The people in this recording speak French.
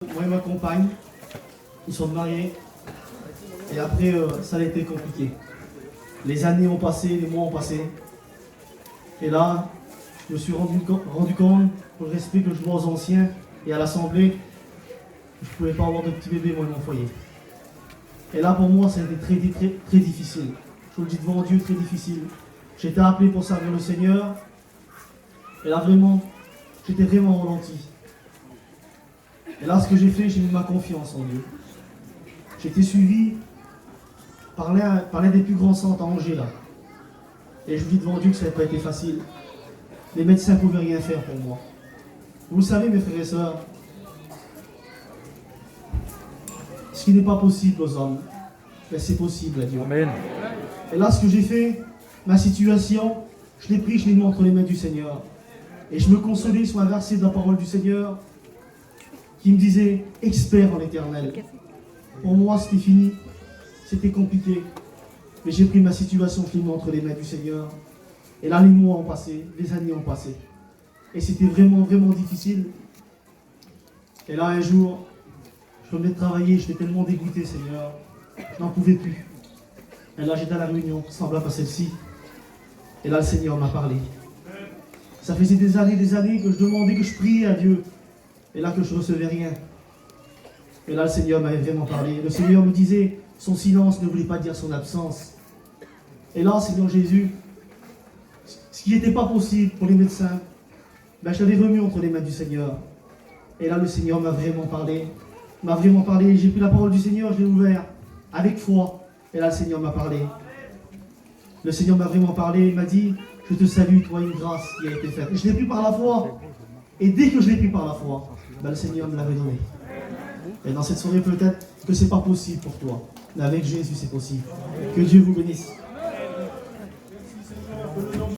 Moi et ma compagne, ils sont mariés. Et après, ça a été compliqué. Les années ont passé, les mois ont passé. Et là, je me suis rendu compte, pour le respect que je dois aux anciens et à l'Assemblée, je ne pouvais pas avoir de petit bébé, moi, dans mon foyer. Et là, pour moi, ça a été très difficile. Je vous le dis devant Dieu, très difficile. J'étais appelé pour servir le Seigneur. Et là, vraiment, j'étais vraiment ralenti. Et là, ce que j'ai fait, j'ai mis ma confiance en Dieu. J'ai été suivi par l'un des plus grands centres à Angers, là. Et je vous dis devant Dieu que ça n'a pas été facile. Les médecins ne pouvaient rien faire pour moi. Vous savez, mes frères et sœurs, ce qui n'est pas possible aux hommes, mais c'est possible à Dieu. Amen. Et là, ce que j'ai fait, ma situation, je l'ai pris, je l'ai mis entre les mains du Seigneur. Et je me consolais sur un verset de la parole du Seigneur qui me disait « expert en l'éternel ». Pour moi, c'était fini, c'était compliqué. Mais j'ai pris ma situation, je l'ai mis entre les mains du Seigneur. Et là, les mois ont passé, les années ont passé. Et c'était vraiment difficile. Et là, un jour, je revenais de travailler, j'étais tellement dégoûté, Seigneur. Je n'en pouvais plus. Et là, j'étais à la réunion, semblable à celle-ci. Et là, le Seigneur m'a parlé. Ça faisait des années que je demandais, que je priais à Dieu. Et là, que je ne recevais rien. Et là, le Seigneur m'avait vraiment parlé. Le Seigneur me disait, son silence ne voulait pas dire son absence. Et là, Seigneur Jésus, ce qui n'était pas possible pour les médecins, ben, je l'avais remis entre les mains du Seigneur. Et là, le Seigneur m'a vraiment parlé. J'ai pris la parole du Seigneur, je l'ai ouvert avec foi. Et là, le Seigneur m'a parlé. Le Seigneur m'a vraiment parlé. Il m'a dit, je te salue, toi, une grâce qui a été faite. Et je l'ai pris par la foi. Et dès que je l'ai pris par la foi, ben, le Seigneur me l'avait donné. Et dans cette soirée, peut-être que ce n'est pas possible pour toi. Mais avec Jésus, c'est possible. Que Dieu vous bénisse.